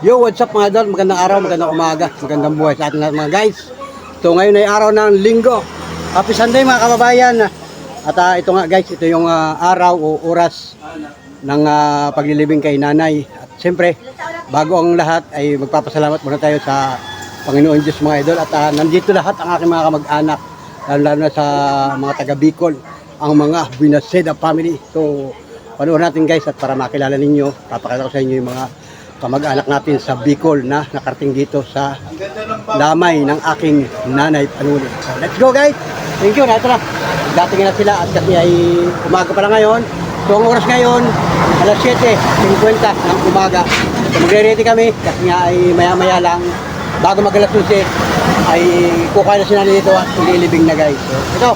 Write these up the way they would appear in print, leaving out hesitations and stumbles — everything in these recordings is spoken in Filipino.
Yo, what's up mga idol? Magandang araw, magandang umaga, magandang buhay sa ating lahat mga guys. So ngayon ay araw ng linggo. Happy Sunday mga kababayan. At ito nga guys, ito yung araw o oras ng paglilibing kay nanay. At siyempre, bago ang lahat ay magpapasalamat muna tayo sa Panginoon Diyos mga idol. At nandito lahat ang aking mga kamag-anak, lalo na sa mga taga Bicol, ang mga Buenaseda family. So panoorin natin guys, at para makilala ninyo, papakita ko sa inyo yung mga kamag-anak natin sa Bicol na nakarating dito sa lamay ng aking nanay Panuli. So, let's go guys! Thank you! Ito na, dating na sila at kasi ay umaga pa lang ngayon. So ang oras ngayon, alas 7:50 ng umaga. So magre-ready kami kasi nga ay maya-maya lang, bago mag-alas 12 ay kukain na sila dito at ililibing na guys. So ito,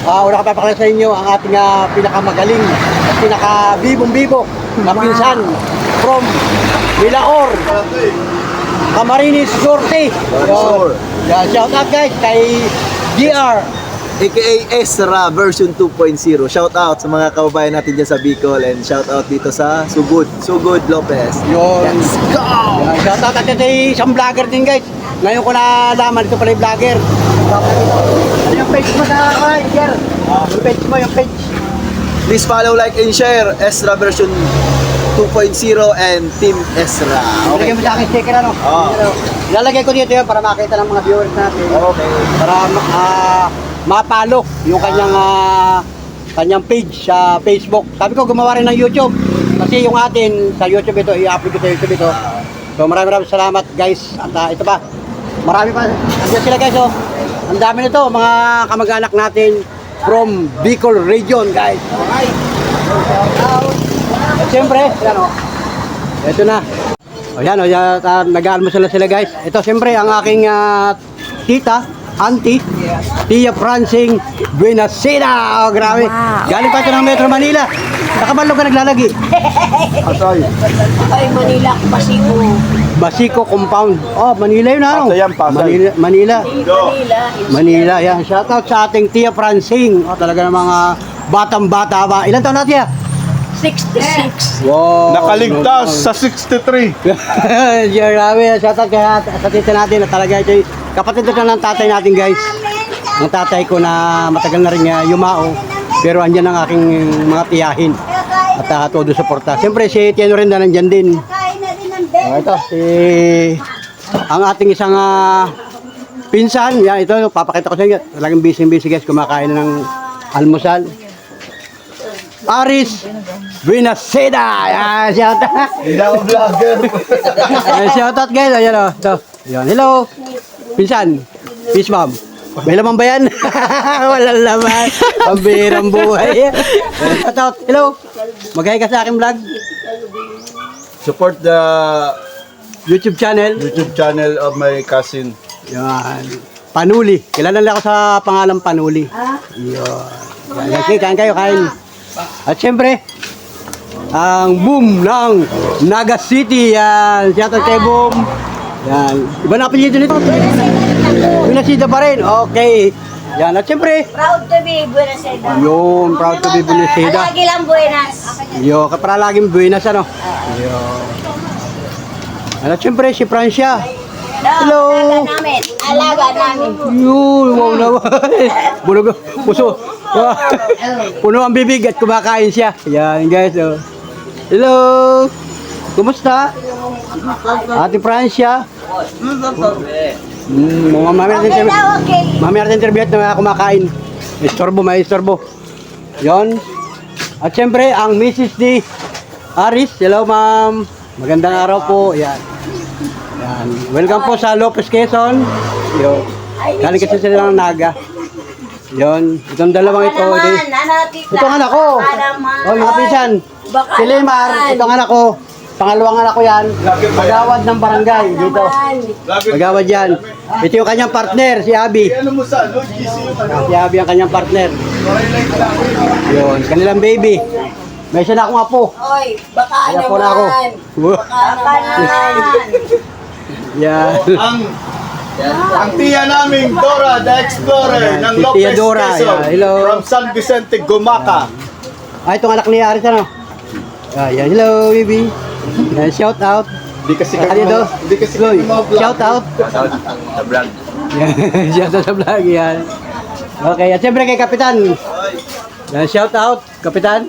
una ka papakala sa inyo ang ating pinakamagaling at pinaka-bibong-bibo na pinsan from Villaor, Camarines Norte. Yeah, shout out guys kay GR aka Ezra version 2.0. Shout out sa mga kababayan natin dyan sa Bicol, and shout out dito sa Sugod Lopez. Yun. Let's go! Yeah, shout out at isang vlogger din guys. Ngayon ko nalaman, ito pala yung vlogger. Ano yung page mo sa GR? Yung page mo, yung page. Please follow, like, and share Ezra version 2.0 and Team Ezra. Okay. Ilagay mo sa akin sticker ano? Oo. Ilalagay ko dito yun para makita ng mga viewers natin. Okay. Para mapalo yung kanyang page sa Facebook. Sabi ko gumawa rin ng YouTube. Kasi yung atin sa YouTube ito, i-upload ko sa YouTube ito. So maraming salamat guys. At ito pa, marami pa. Andiyan sila guys oh. Ang dami nito, mga kamag-anak natin from Bicol region guys. Okay. At siyempre, yan o. Ito na. O yan o, nag-aalmusal na sila guys. Ito siyempre ang aking tita, auntie, Tia Francing Buenaseda. Oh, grabe. Wow. Galing pa ito ng Metro Manila. Nakabalog ka naglalagi. Asoy. Ay, Manila, Basico. Basico compound. Oh, Manila yun ano? Pasay yan, Pasay. Manila. Manila. Yan. Shoutout sa ating Tia Francing. Oh, talaga ng mga batang-bata ba. Ilan taon natin ya? 66. Wow. Nakaligtas sa 63. Grabe. Shoutout kaya sa tita natin. At talaga ito kapatid ito ng tatay natin guys. Ang tatay ko na matagal na rin yumao. Pero andyan ang aking mga tiyahin. At todo suporta. Siyempre si Tiano rin na nandyan din. Ito si ang ating isang pinsan. Yan ito papakita ko sa inyo. Talagang busy guys. Kumakain na ng almusal. Aris Buenaseda. Yan, shout out. Hindi ako vlogger. Shout out guys. Ayan o. Ito. Yan. Hello. Pinsan. Peace ma'am. May laman ba yan? Walang laman. Pambirang buhay. Shout out. Hello. Mag-hi ka sa aking vlog. Support the YouTube channel. YouTube channel of my cousin. Yan. Panuli. Kilala nila ako sa pangalan Panuli. Yun. Yan. Kain kayo. Kain. At syempre, ang boom ng Naga City. Yan. Shout out kay boom. Yan. Iba na apelyido nito. Buenaseda pa rin. Okay. Yan. At syempre, Proud to be Buenaseda. yun. Proud to be Buenaseda. Lagi lang Buenas. Yo, para laging buenas ano. Yo. At syempre si Francia. Hello. Alaga namin. Yun, wow naman. Bunog, puso. Puno ang bibig at kumakain siya. Yan guys. Oh. Hello. Kumusta? Ate Francia. Mamaya natin interview at na kumakain. May istorbo. Yon. At syempre, ang Mrs. D. Aris. Hello, ma'am. Magandang araw po. Yan. Yan. Welcome po sa Lopez, Quezon. Yon. Galing kasi sila ng Naga. Yon. Itong dalawang ito. Ito ang anak ko. Oh, mga pinsan. Si Lemar. Ito ang anak ko. Pangalawang anak ko yan. Magawad ng barangay dito. Magawad yan. Ito yung kanyang partner, si Abby. Si Abby ang kanyang partner. Yun, kanilang baby. May isa na akong apo. Oy, baka Kaya po na ako. Baka naman. Yan. Ang tiya naming Dora the Explorer Ayan, ng si Lopez, Tia Dora, Quezon, yeah, hello. from San Vicente, Gumaca. Itong anak ni Aris ano? Yan, hello baby. Yan, shout out. Hindi kasi Ano ito? Hindi kasi Loy, kami mga vlog. shout out. Sa vlog. Yan, shout out sa vlog yan. Okay, at siyempre kay Kapitan. Yan, shout out, Kapitan.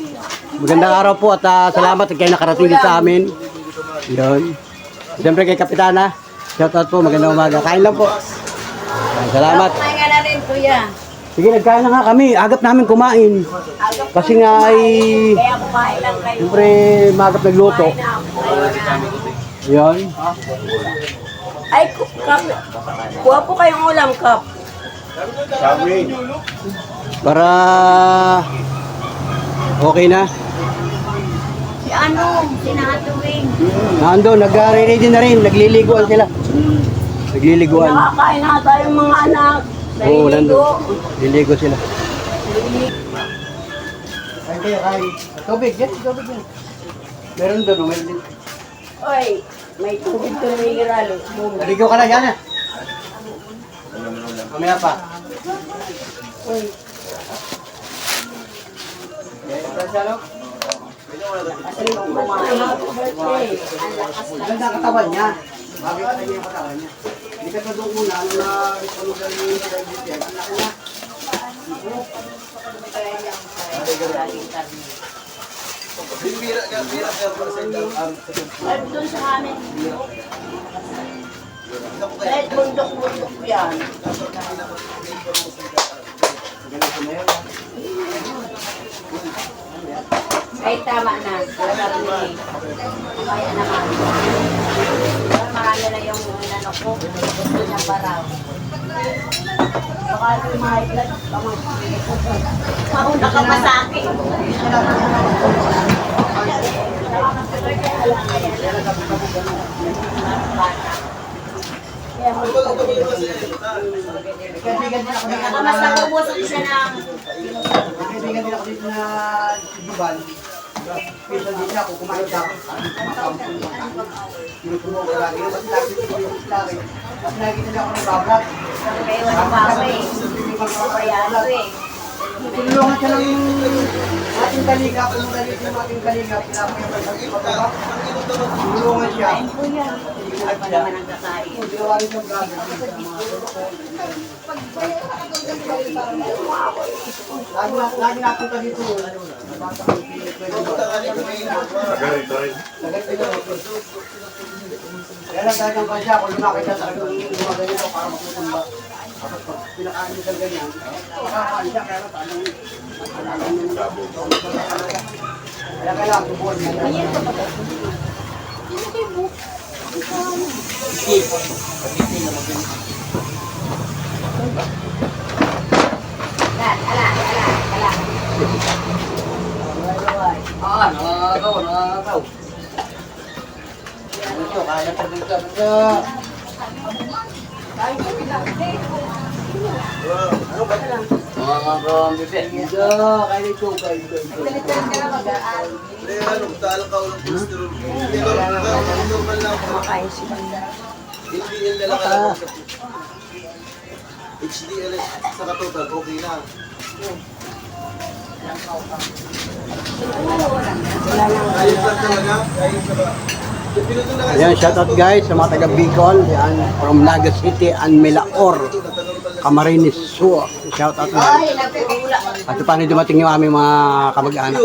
Magandang araw po at salamat at kayo nakarating dito sa amin. Yun. Siyempre kay Kapitana. Shout out po, magandang umaga. Kain lang po. Yan, salamat. Kumain ka na rin, kuya. Sige, nagkain na nga kami. Agap namin kumain. Kasi nga ay, Kaya kumain lang kayo. siyempre, magap nagluto. Yun. Ay, kap. Kuha po kayong ulam, kap. Para okay na. Si ano, sinatuwing. Nando, nag-ready na rin. Nagliliguan sila. Nagliliguan. Nakakain na tayong mga anak. Oo, Naliligo. nando. Liligo sila. Ay, kaya kain. Tubig, yan. Tubig yan. Meron doon, meron din. Oy, may tubig to mineral. Naligo ka na, yan ah. Mamaya pa. Uy, kasi nung kumain ako birthday, ang lakas lang. Ganda ang katawan niya. Bakit ka niya yung katawan niya? Hindi ka sa doon muna, ano na ano na yung celebrity, ang laki niya. Ay, doon sa amin. Kahit bundok-bundok yan. Ay, tama na. Kaya naman. Marami na yung ano ko. Gusto niya paraw. Baka yung mga blood. Mauna ka pa sa akin. Kaibigan din ako na Mas nakubusok siya ng kaibigan din ako dito na Juban. Special din ako, kumain siya ako. Tinutumo ko lagi. Mas lagi ko yung lagi. Mas lagi nila ako nagbablog. kayo ng papa eh. Kaya ano eh. Tulungan siya ng ating kaligap. Kung dali yung ating kaligap, pinapayaman sa pagkakaba. Tulungan siya. Kuya, hindi ko pa naman ang kakain. Ginawa rin siyang vlog. Lagi napunta dito. Nabasa ko yung kaya lang talagang pa siya, kung lumaki siya talagang gumaganyan ako para makutumba. Tapos pag pinakain niya ganyan, makakain siya, kaya lang talagang kaya kailangan tubuhan niya. Nakagaw. Ito, kaya pa dito. HDL sa katotal, okay na. Ayos lang talaga. Ayos na ba? Ayan, shoutout guys sa mga taga Bicol. Yan, from Naga City and Milaor, Camarines Sur. Shoutout guys. At paano dumating yung aming mga kamag-anak.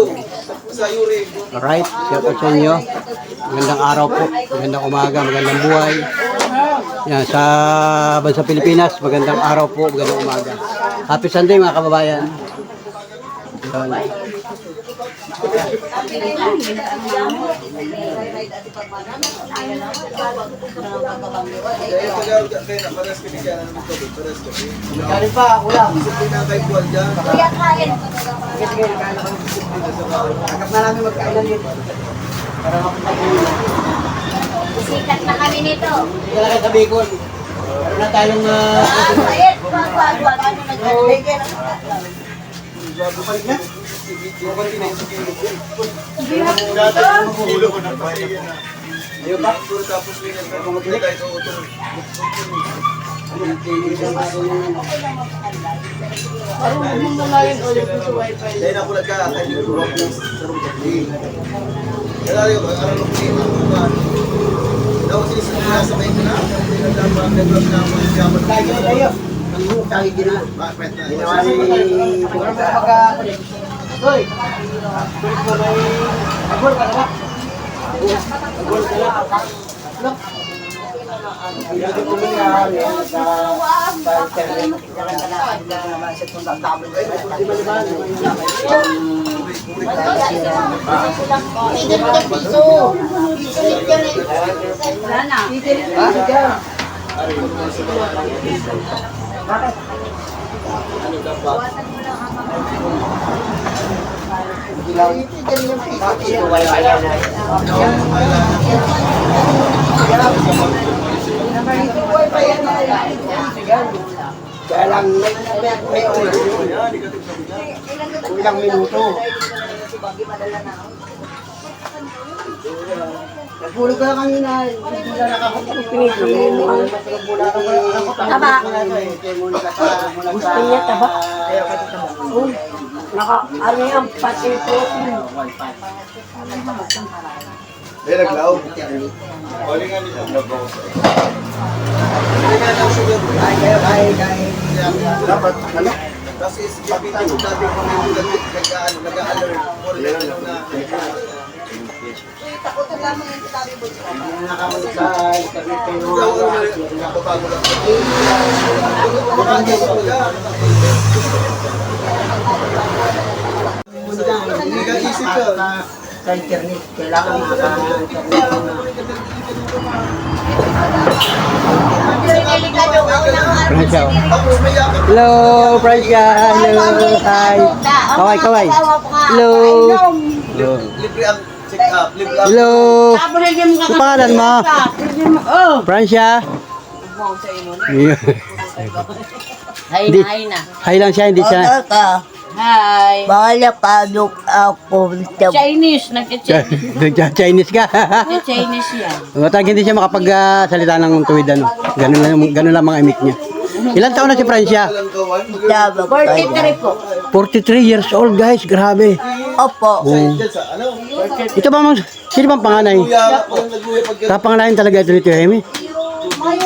Sa Yuri. Alright, shoutout sa inyo. Magandang araw po, magandang umaga, magandang buhay. Yan, sa bansa Pilipinas, magandang araw po, magandang umaga. Happy Sunday mga kababayan. Yan. Kaya pag-aaral ka kayo na, pares kami kaya naman ito. Pares kami. Kanin pa, ulam. Pinakay buwan dyan. Kuya, kain. Sige, sige, kain ako. Agap na namin magkainan dito. Para makapagpapalala. Sikat na kami nito. Hindi ka lang sa Bicol. Meron na tayong Wait, wag. Ano nag-bigyan? bumalik na. Ulo ko na pa. Ayaw ba? Tapos ganyan ka, kumagkita tayo sa utol. Dahil nakulat ka, kahit yung rock lang sa room ka. Kaya tayo, aral ko yung mga Ako sinisipula sa may na. Tayo. Tayo din na. Bakit na? Ginawa ni... Hoy! Tulit mo may... Agol ka na ba? Agol ka na. Look! Ang ganda ko mo niya sa internet. Wala na. Kaya lang may ulo. Ilang minuto. Nagpulog ka kanina. Hindi na nakakapagpinit. Taba. Gusto niya taba? Ano yung pati protein? Eh, naglaw. Dapat, ano? Kasi pagpita ko dati ko nag-alert. Isip ka. Sa internet, kailangan maka-internet na. Francia. Hello, Francia. Hello, hi. Kaway, kaway. Hello. Hello. Libre ang check-up. Libre ang... Hello. Ano pangalan mo? Francia. Hay na, hay na. Hi lang siya, hindi siya. Hi. Bala padok ako sa Chinese, nagka-Chinese. Chinese ka. Chinese yan. Matag hindi siya makapagsalita ng tuwid ano. Ganun lang mga imik niya. Ilan taon na si Francia? tabak. 43 po. 43 years old, guys. Grabe. Opo. Oh. Ito ba sino bang panganay? Kapanganayan talaga ito nito, Hemi.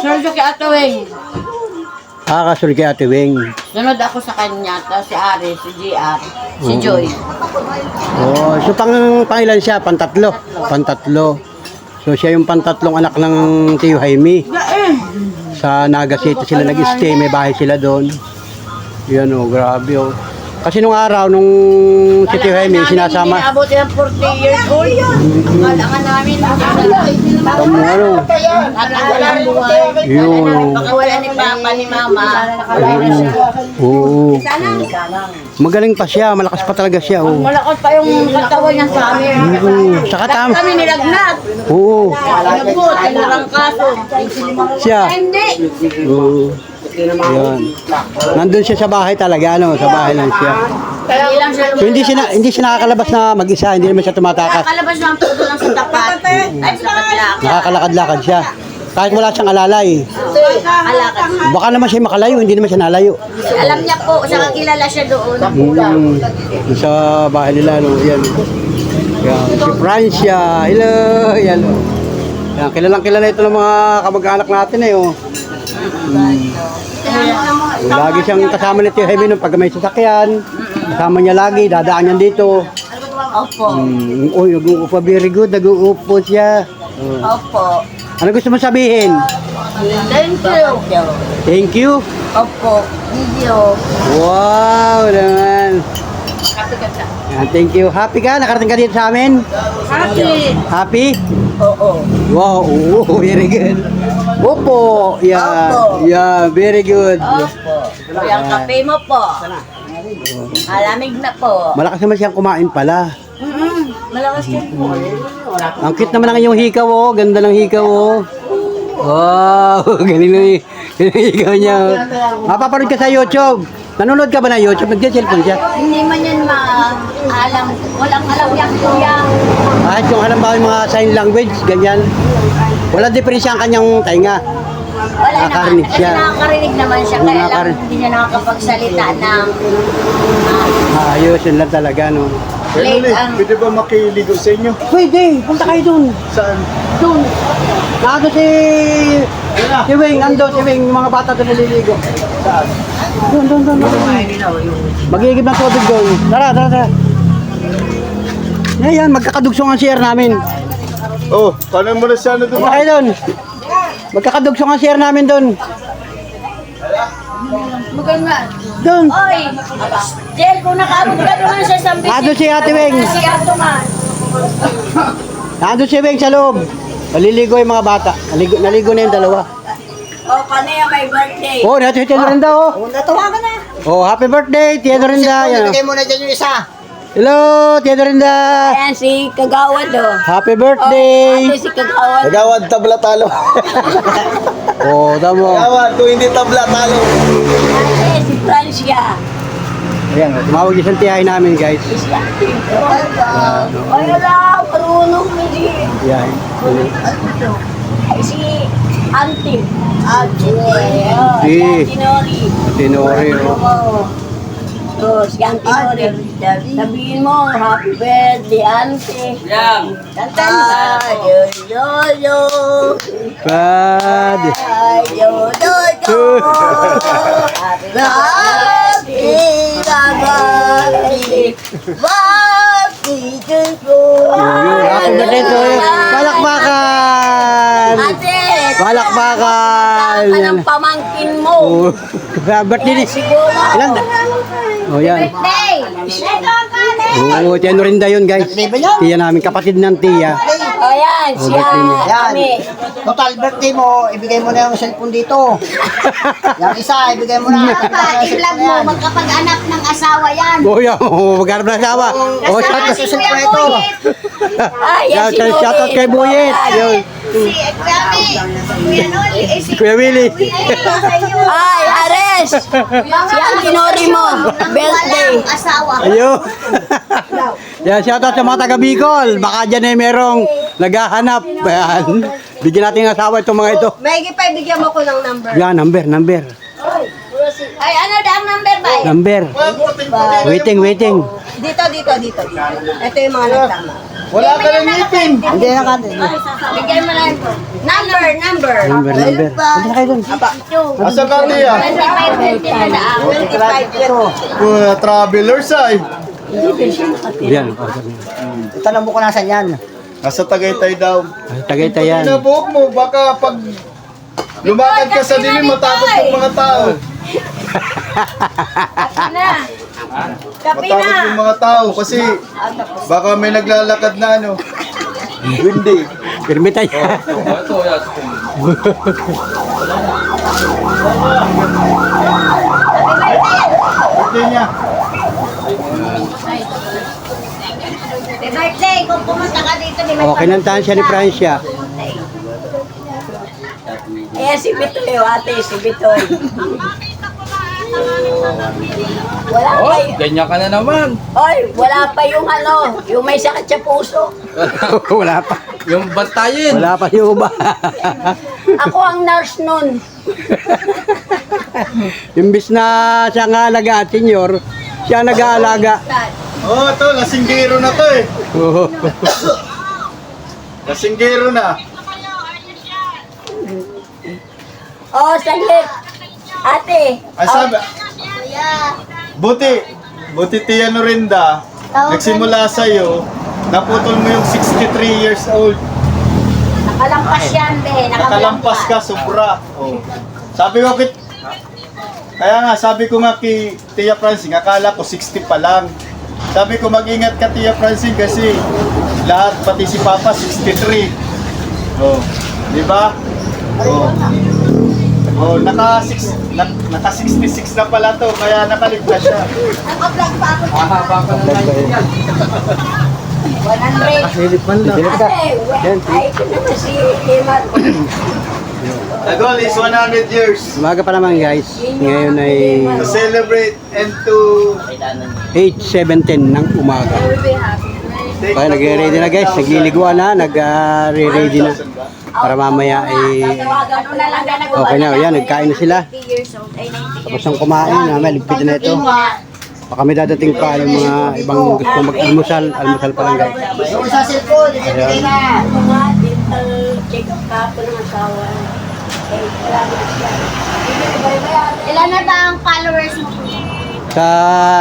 Sir, kay Ate Weng. Kasunod kay Ate Weng. Sunod ako sa kanya, tapos si Ari, si GR, si Joy. Oh, so pangilan siya? Pantatlo. Pantatlo. So siya yung pantatlong anak ng Tio Jaime. Sa Naga City sila nag-stay, may bahay sila doon. Yan oh, grabe oh. Kasi nung araw, nung si Tio Jaime, sinasama. Hindi naabot ng 40 years old. Kailangan namin. Kamu ano? Natanggalan buhay. Yun. Baka wala ni Papa, ni Mama. Nakawala na siya. Oo. Magaling pa siya, malakas pa talaga siya. Oh. Malakot pa yung katawan niya sa amin. Saka Dahil kami nilagnat. Oo. Nabot, tinarangkaso. Siya. Hindi. Oo. Yan. Nandun siya sa bahay talaga, ano, sa bahay lang siya. Kaya lang siya So hindi siya nakakalabas na mag-isa, hindi naman siya tumatakas. Nakalabas lang po doon lang sa tapat. Ay, sa kadlak. Nakakalakad-lakad siya. Kahit wala siyang alalay. Alakad. Baka naman siya makalayo, hindi naman siya nalayo. Alam niya po, saka kilala siya doon. Sa bahay nila, no, yan. Yan. Si Francia, hello, yan. Oh. Yan, kilalang kilala ito ng mga kamag-anak natin eh, oh. Lagi siyang kasama ni Tio Jaime nung pag may sasakyan. Kasama niya lagi, dadaan niya dito. Opo. Uy, nag-uupo, very good, nag-uupo siya. Opo. Ano gusto mo sabihin? Thank you. Thank you. Opo. Video. Wow, naman. Yan, thank you. Happy ka? Nakarating ka dito sa amin? Happy. Happy? Oo. Wow, oo, very good. Opo. Yeah, Opo. yeah, very good. Opo. Yung kape mo po. Malamig na po. Malakas naman siyang kumain pala. Malakas ka po. Ang cute naman ng iyong hikaw, oh. Ganda ng hikaw, oh. Wow, ganun yung hikaw niya. Oh. Mapapanood ka sa YouTube. Nanonood ka ba ng YouTube? Nag-cellphone siya. Hindi man yan maalam. Walang alam yan, kuya. Kahit yung alam ba yung mga sign language, ganyan. Walang diferensya ang kanyang tainga. Wala naman. Nakakarinig Kasi siya. nakakarinig naman siya. Kaya lang Nakakarinig. hindi niya nakakapagsalita ng Ayos, yun lang talaga, no. late ang... Pwede ba makiligo sa inyo? Pwede, punta kayo dun. Saan? Dun. Nando si Wing, nando si Wing, yung mga bata doon naliligo. Saan? Doon. Magigib ng tubig doon. Tara. Yan, magkakadugsong ang CR namin. Oh, kanan mo na siya na Okay doon. Magkakadugsong ang CR namin doon. Doon. Oy! Jel, kung nakabog ka naman sa isang Nando si Ate Wing. Si Ato man. Nando si Wing sa loob. Naliligo yung mga bata. Naligo na yung dalawa. O, kanaya may birthday. Oh, natin si Tia Lorinda, oh. Natuwa ka na. Oh, happy birthday, Tia Lorinda. Yan. Bigay mo na dyan yung isa. Hello, Tia Lorinda. Ayan si Kagawad, oh. Happy birthday. Ate si Kagawad. Nagawad, tabla, talo. Oh, tamo. Nagawad, kung hindi tabla, talo. Ate si Francia. Ayan, tumawag yung isang tiyahin namin, guys. Ay, ala, marunong hindi. Yan. Ay, si Auntie. Si Tinori. Tinori, oh. Oh, si Auntie Nori. Sabihin mo, happy birthday, Auntie. Kantan mo. Yo. Bad. Happy Happy birthday to you. Palakpakan. Ate! Palakpakan. Ka ng pamangkin mo. Oh, birthday ni. Siguro. Ilan? Oh, yan. Birthday! Oo, Tia Lorinda yun, guys. Tiya namin, kapatid ng tiya. O yan, siya kami. Total birthday mo, ibigay mo na yung cellphone dito. Yung isa, ibigay mo na. I-vlog mo, magkapag-anak ng asawa yan. Oh, yan. Oh, magharap na asawa. Oh, shout Sa cellphone ito. Yan si shout out kay Buyet. Yun. Kuya Willie. Ay, Ares! Si Auntie Nori mo, birthday. Ayun. Yan, shout out sa mga taga Bicol. Baka dyan ay merong naghahanap. Ayan. Bigyan natin ng asawa itong mga ito. Maggie pa, bigyan mo ko ng number. Yan, number. Ay, ano daw ang number ba? Number. Waiting. Dito. Ito yung mga nagtama. Wala ka ng ngipin. Hindi na kati. Bigyan mo lang ito. Number. Number. Punta na kayo dun. Asa ka niya? 25 na daan. 25 Travelers ay. Yan. Tanong mo ko nasan yan. Nasa Tagaytay daw. Tagaytay yan. Pinabuhok mo, baka pag lumakad ka sa dilim, matakot yung mga tao. Kapi Matakot yung mga tao kasi baka may naglalakad na ano. Windy. Permita yan. Birthday niya. Happy birthday! Kung pumunta ka dito, di Okay, kinantahan siya ni Francia. Ayan si Bitoy, ate, si Bitoy. Wala pa Oh, ganyan ka na naman. Oy, wala pa yung ano, yung may sakit sa puso. Wala pa. Yung bantayin. Wala pa yung iba. Ako ang nurse nun. Imbis na siya nga alaga at senior, siya nag-aalaga. Oh, ito, lasinggero na to eh. Oo. Lasinggero na. Oh, saglit. Ate. Ay, sabi, buti Tia Lorinda, nagsimula sa'yo, naputol mo yung 63 years old. Nakalampas yan, be. Nakalampas ka, sobra. Oh. Sabi ko sabi ko nga kay Tia Francine, akala ko 60 pa lang. Sabi ko mag-ingat ka Tia Francine kasi lahat, pati si Papa, 63. Oh, di ba? Oh. Oh, naka 66 na pala to, kaya nakaligtas siya. Naka-vlog pa ako. Mahaba pa na natin yan. 100. Silip man lang. Ate, ay, ito naman si Emar. The goal is 100 years Umaga pa naman, guys. Ngayon ay to celebrate and to 8:17 ng umaga. take Okay, nag-ready na, guys. Nagliliguan na, nag-ready na. Para mamaya ay okay na. Yan, nagkain na sila. Tapos ang kumain, mamaya ligpit na ito. Baka may dadating pa yung mga ibang gusto mag-almusal. Almusal pa lang, guys. Yung sa cellphone, ibigay na. Mga dental Nag-check up ka ako ng asawa. Eh, wala na siya. Ilan na ba ang followers mo? Sa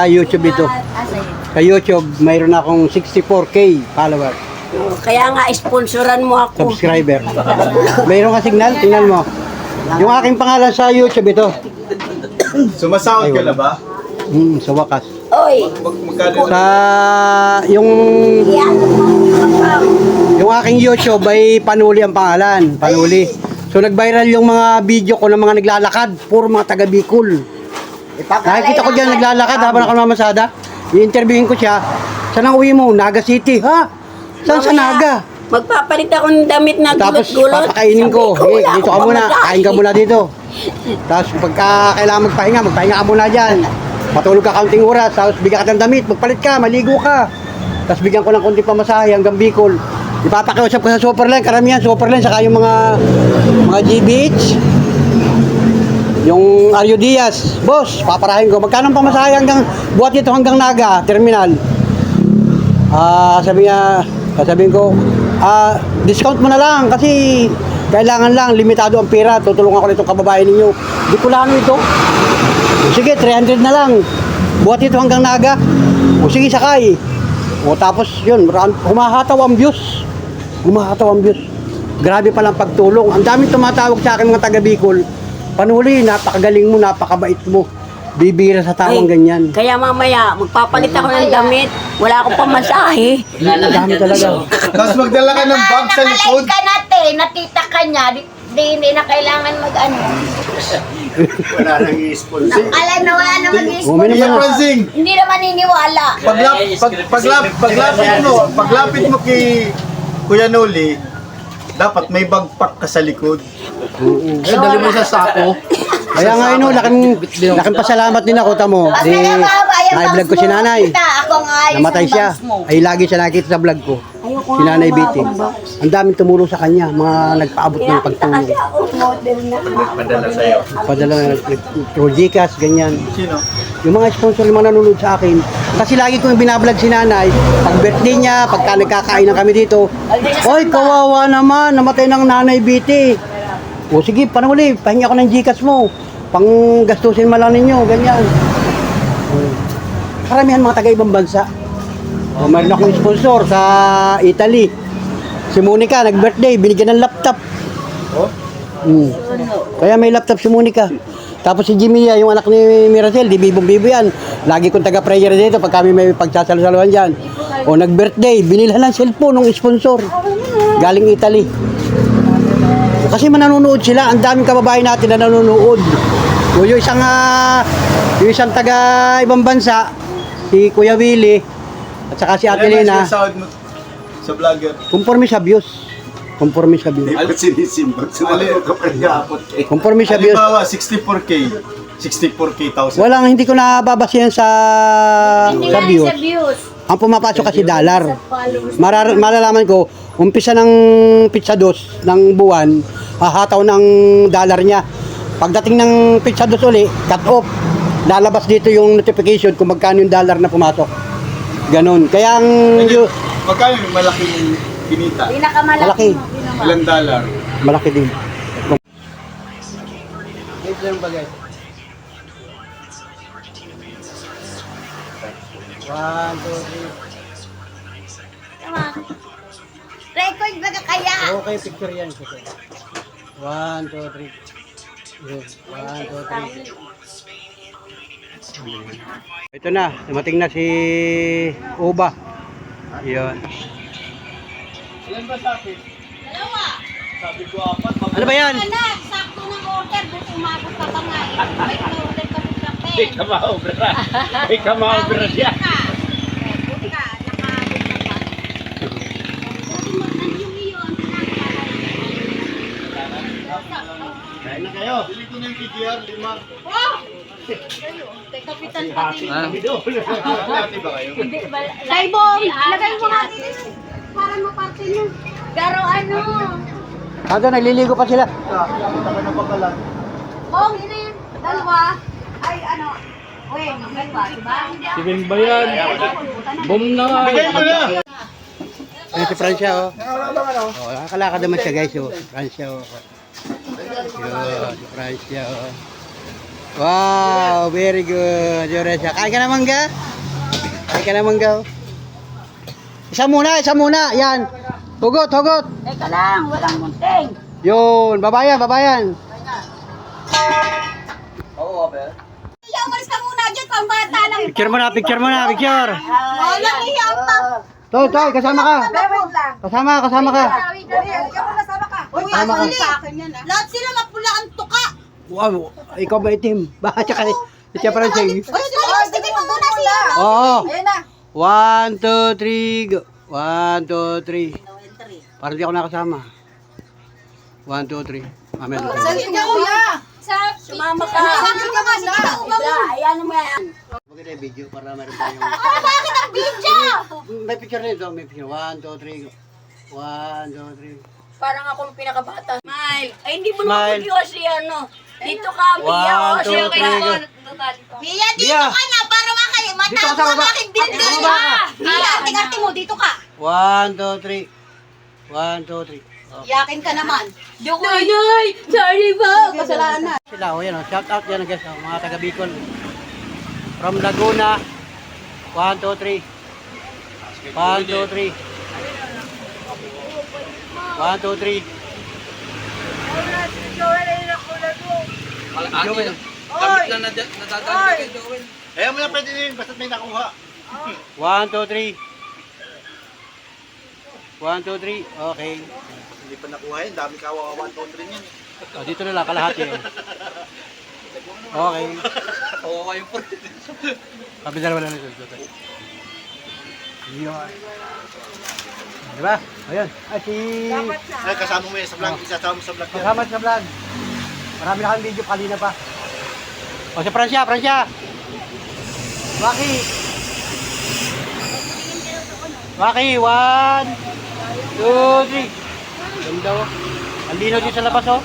YouTube ito. Sa'yo. Sa YouTube, mayroon akong 64K followers, Oh, kaya nga, sponsoran mo ako. subscriber. Mayroon ka signal? Tingnan mo. Yung aking pangalan sa YouTube ito. Sumasahod ka na ba? Sa wakas. Oy! Magkano? Sa yung Yan! yung aking YouTube ay Panuli ang pangalan, Panuli. So nag-viral yung mga video ko ng mga naglalakad, puro mga taga Bicol. Nakikita ko diyan naglalakad habang ako namamasada. I-interviewin ko siya. Saan ang uwi mo? Naga City, ha? Saan sa Naga? Magpapalit ako ng damit na Tapos gulot-gulot. papakainin ko. Sabi Hey, wala dito ka akong muna. pamagain. Kain ka muna dito. Tapos pagka kailangan magpahinga ka muna dyan. Matulog ka kaunting oras. Tapos bigyan ka ng damit. Magpalit ka. Maligo ka. Tapos bigyan ko ng konti pamasahe hanggang Bicol. Ipapakiusap ko sa Superline. Karamihan Superline. Saka yung mga GBH. Yung Ario Diaz. Boss, paparahin ko. Magkano ang pamasahe hanggang buhat dito hanggang Naga Terminal? Sabihin ko, discount mo na lang kasi kailangan lang, limitado ang pera. Tutulungan ko na itong kababayan ninyo. Bicolano ito. Sige, 300 na lang. Buhat ito hanggang Naga. O sige, sakay. O tapos yun, humahataw ang views. Humahataw ang views. Grabe palang pagtulong. Ang daming tumatawag sa akin mga taga Bicol. Panuli, napakagaling mo, napakabait mo. Bibira sa tawang ganyan. Kaya mamaya, magpapalit ako ng damit. Wala akong pamasahe. Ang dami talaga. Tapos magdala ka ng bag sa likod. ka natin, natita ka niya, hindi na kailangan mag-ano. Wala nang i-sponsor. Alam na wala na Umin Tia naman. Francine, Hindi na maniniwala. paglapit mo kay Kuya Noli, dapat may bagpak ka sa likod. Dali mo sa sako. Kaya nga yun, laking pasalamat din ako, tamo. Di, na-vlog ko si nanay. Ako nga Namatay siya. Ay lagi siya nakita sa vlog ko. Si Nanay Betty. Ang daming tumulong sa kanya, mga nagpaabot ng pagtulong. Padala na through Gcash, ganyan. Sino? Yung mga sponsor yung mga nanonood sa akin. Kasi lagi kong binablog si nanay. Pag birthday niya, pagka nagkakainan kami dito. Oy, kawawa naman, namatay ng Nanay Betty. O sige, panuli, pahingi ako ng Gcash mo. Pang gastusin mo lang ninyo, ganyan. Karamihan mga taga-ibang bansa. O, mayroon akong sponsor sa Italy. Si Monica, nag-birthday, binigyan ng laptop. Oh? Kaya may laptop si Monica. Tapos si Jimmy, yung anak ni Miracel, di bibong-bibo yan. Lagi kong taga-prayer dito pag kami may pagsasalusaluhan dyan. O nag-birthday, binilhan ng cellphone ng sponsor. Galing Italy. Kasi manonood sila, ang daming kababayan natin na nanonood. Yung isang taga ibang bansa, si Kuya Willie, at saka si Ate Lena, Sinasahod mo sa vlogger. conforme sa views. Conforme sa views. Alam sinisimbag. Sumalit ka pa nag-aapot eh. Conforme sa views. Halimbawa, 64K. 64K thousand. Hindi ko nababasihan sa views. Ang pumapasok kasi dollar. Malalaman ko, umpisa ng pizza dos ng buwan, hahataw ng dollar niya. Pagdating ng pizza dos uli, cut off. Lalabas dito yung notification kung magkano yung dollar na pumasok. Ganon. Kaya ang Magkano yung malaking kinita? malaki. Ilang dollar? Malaki din. Ito yung bagay. 1, 2, 3. Record ba ka kaya? Okay, picture yan. 1, 2, 3. 1, 2, 3. Ito na, dumating na si Uba. Yun. Ilan ba sa akin? Dalawa. Sabi ko 4. Ano ba yan? Anak, sakto ng order. Buti umabot ka pa nga. May order ka sa kape. May kamaobra siya. Buti ka, nakaabot ka pa. Sabi mo, nandiyo iyon. Kain na kayo. Bili ko na yung PGR, 5. Oh! Kay Kapitan Pati. Hati ba kayo? Kay Bong, ilagay mo nga dito. Para maparte nyo. Pero ano? Nagliligo pa sila. Kita ka na pagkalan. Bong, yun na yan. Dalawa. Ay, ano? Uy, may ba? Diba? Si Ben ba yan? Boom na nga. Bigay mo na! Ayan si Francia, oh. Oh, nakakalakad naman siya, guys, oh. Francia, oh. Yun, si Francia, oh. Wow, very good. Yun, Francia. Kain ka naman, ga? Kain ka naman, ga, oh. Isa muna. Yan. Hugot. Teka lang, walang munting. Yun, babayan. Iya, umalis ka muna dyan, pambata lang. Picture mo na. Walang iyang Toy, kasama ka. Wait lang. Kasama ka. Uy, Tama ka. sa akin yan, ah. Lahat sila mapula ang tuka. Wow, ikaw ba itim? Baka tsaka siya parang siya. Uy, sige mo muna siya. Oo. Ayan na. 1, 2, 3, go. 1, 2, 3. Parang di ako nakasama. 1, 2, 3. Mamaya na tayo. Salit ka kuya. Sumama ka. Salit ka kasi kita umama. Ayan mo yan. Maganda yung video para meron tayong... Bakit ang video? May picture na ito. May picture. 1, 2, 3, go. 1, 2, 3. Parang akong pinakabata. Smile. Ay, hindi mo Smile. naman video kasi ano. Dito ka, Mia. One, two, three, go. Mia, dito Mia. ka na para makayo. Dito ka sa Matapos baba. ang aking bibig. Sa baba ka. Mia, tingarte mo. Dito ka. 1, 2, 3. 1, 2, 3. Okay. Yakin ka naman. Nanay! Sorry po! Kasalanan. Sila, oh, yan, oh. Shout out yan, guys, oh, mga taga Bicol. From Laguna. 1, 2, 3. 1, 2, 3. 1, 2, 3. Joel. Ayaw mo na pwede din, basta may nakuha. 1, 2, 3. 1, 2, 3. Okay. Hindi pa nakuha yun, dami kawawa 1, 2, 3 yan. Oh, dito na lang, kalahati. Oh. Okay. Kawawa yung porte. Sabi na naman lang ito. Yun. Diba? Ayun. Ay, si... Ay, kasama mo yan sa vlog, isasama mo sa vlog yan. Kasama sa vlog. Marami na kami video kanina pa. O, si Francia. Waki. 1, 2, 3. Ganda, oh. Ang linaw dito sa labas, oh.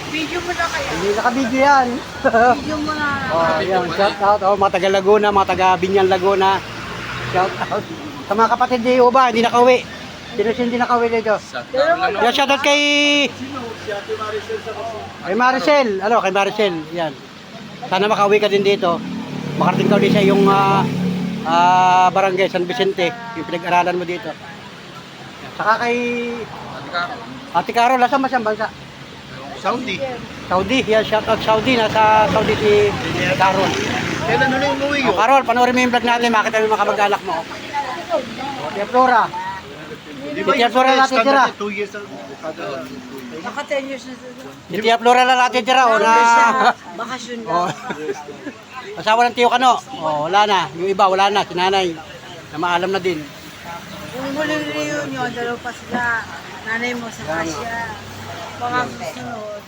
Video mo na kayo. Hindi naka-video yan. Video mo na. Oh, yan, shout out, oh, mga taga Laguna, mga taga Binyan Laguna. Shout out. Sa mga kapatid ni Uba, hindi nakauwi. Sino hindi nakauwi dito? Yan, shout out kay Maricel. Ano, kay Maricel. Yan. Sana makauwi ka din dito. Makarating ka din sa yung barangay San Vicente, yung pinag-aralan mo dito. Saka kay Ate Carol, nasa masang bansa? Saudi. Saudi, yan, shout out Saudi. Nasa Saudi si Carol. Kailan na yung umuwi Oh, Carol, panoorin mo yung vlog natin, makita mo yung mga kamag-anak mo. Oh, Tia Flora. Tia Flora natin tira. 2 years na. Baka 10 years na sila. Tia Flora na natin tira. O na... Bakasyon na. Oh. Asawa ng Tiyo Kano. Oh, wala na. Yung iba, wala na. Si nanay. Na maalam na din. Kung huling reunion, dalaw pa sila. Nanay mo sa Asia. Baka susunod.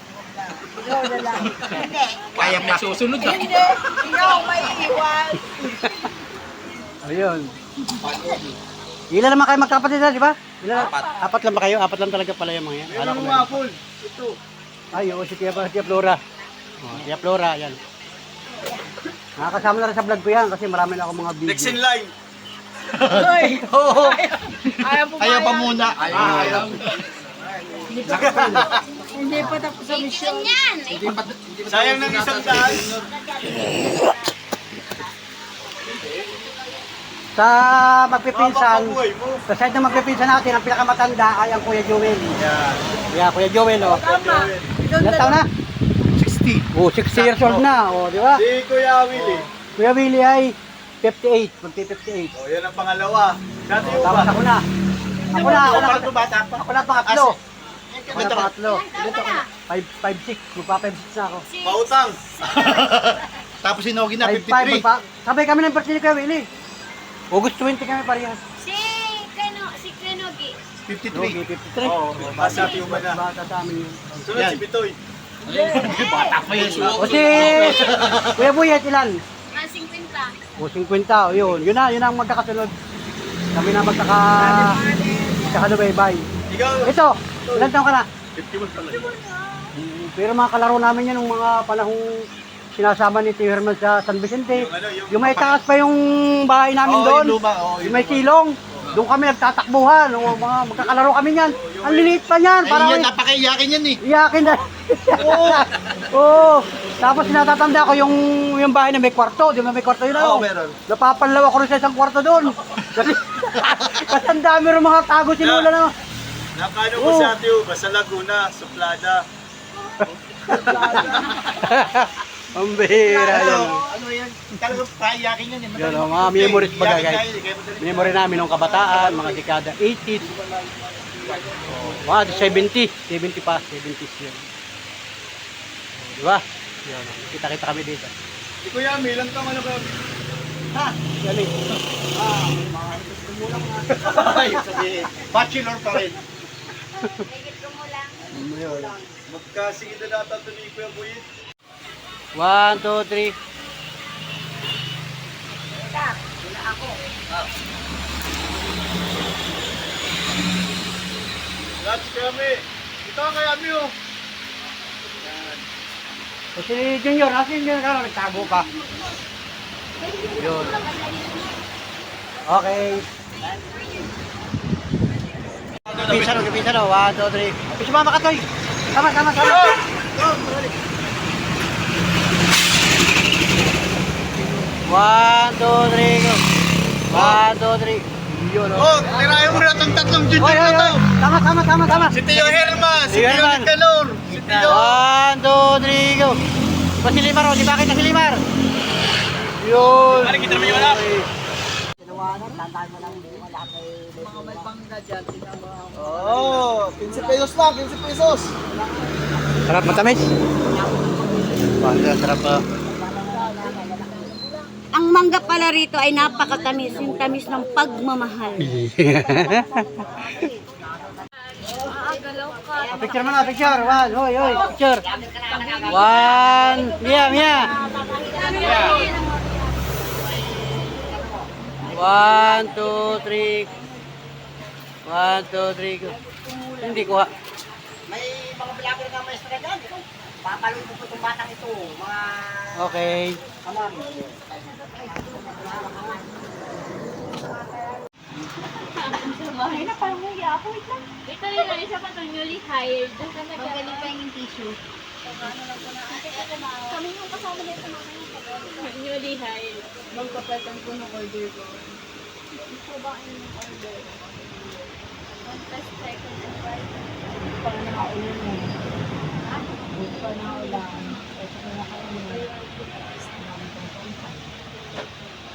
Ikaw na lang. Hindi. Kaya may susunod na. Hindi. Ikaw may iwan. Ayun. Ilan naman kayo magkapatid na, di ba? Apat lang ba kayo? Apat lang talaga pala yung mga yan. Alam ko Ano meron. mga full? Ito. Ay, oo, si Tia Flora. Oh, Tia Flora, yan. Nakakasama na rin sa vlog ko yan kasi marami na ako mga video. Next in line. Oo. Ayaw pa muna. Ayaw. Hindi pa tapos sa mission. Yan. Sayang ng isang daan. Sa magpipinsan, Buhay mo. sa side ng magpipinsan natin, ang pinakamatanda ay ang Kuya Joel. Yeah, Kuya Joel, oh. Ilan taon na? 60. Oh, 60 years old na, oh, di ba? Si Kuya Willie. Kuya Willie ay 58, magti-58. Oh, yan ang pangalawa. Dati yung Tapos ba? ako na. Ako na Bata pa. Ako na pangatlo. Ako na Ganda ka. pangatlo. 5'6", magpa-5'6 na ako. Pautang. Tapos si Nogi na 5'5", 53. sabay kami ng birthday ni Kuya Willie. August 20 kami parehas. Si Kenogi. 53. 53. Oo, basta yung ba na. Bata sa amin yun. Sunod si Bitoy. Bata pa yun. O si Kuya Buyet, ilan? Mga 50. O 50, o yun. Yun ang magkakasunod. Kami na magkakanubaybay. Ikaw. Ito, ilan taon ka na? 51 pala. Pero mga kalaro namin yan nung mga panahong sinasama ni Tio Herman sa San Vicente. Yung may taas pa yung bahay namin Oo, doon. yung luma, oo, Yung may silong. Doon kami nagtatakbuhan. O, mga magkakalaro kami niyan. Ang liliit pa niyan. Parang napakaiyakin yan eh. iyakin na. Oo. Tapos natatanda ko yung bahay na may kwarto. Di ba may kwarto yun? Oo, meron. Napapanlaw ako rin sa isang kwarto doon. Kasi ang dami rin mga tago si Lola na. Nakano ko sa Atiyo, sa Laguna, Suplada. Ang bihira yan. Ano yan? Talagang paiyakin yan eh. Yan o, mga memories baga guys. Memory namin ng kabataan, mga dekada 80s. Mga 70, 70 pa, 70s yun. Diba? Yan, kita-kita kami dito. Si Kuya Ami, ilang taong ano ka? Yan eh. Ay, sabihin, bachelor pa rin. Magkasingin na nata ito ni Kuya Buyit. 1, 2, 3. Lahat si Kuya Ami. Ito ang Kuya Ami oh. O si Junior, nasa yung Junior ka, nagtago pa. Yun. Okay. Pisa no, 1, 2, 3. Pisa mama ka, Toy. Sama. 1, 2, 3, go. 1, 2, 3. Yun, oh. Oh, tirayan mo na itong tatlong junior Oy, na to. Tama. Si Tio Herman, si Tio Tio Herman. Nicanor, si Tio... 1, 2, 3, go. Diba si Limar, oh? Di bakit na si Limar? Yun. Pare, kita naman yung wala. Oo, 15 pesos lang, 15 pesos. Sarap matamis. Sarap pa. Ang mangga pala rito ay napakatamis, yung tamis ng pagmamahal. Picture mo na, picture. 1, hoy, picture. 1, Mia. 1, 2, 3. 1, 2, 3, go. Hindi kuha. May mga vlogger na maestra dyan. Papaloy mo po itong batang ito. Mga... Okay. Amam. Bahay na parang huya ako. Ito rin na isa pa itong newly hired. Magaling pa yung tissue. Kami yung kasama na ito mamaya. Newly hired. Magpapatan ko ng order ko. Ito ba yung order? 1 plus second and right. Pag nakaulan mo. Pag nakaulan. Ito na nakaulan.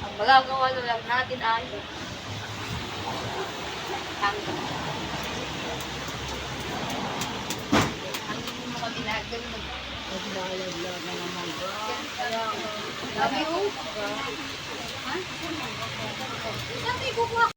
Ang magagawa na lang natin ay ang mo kami natin Naglalaglag na naman. Love you. Ha? Sabi ko kuha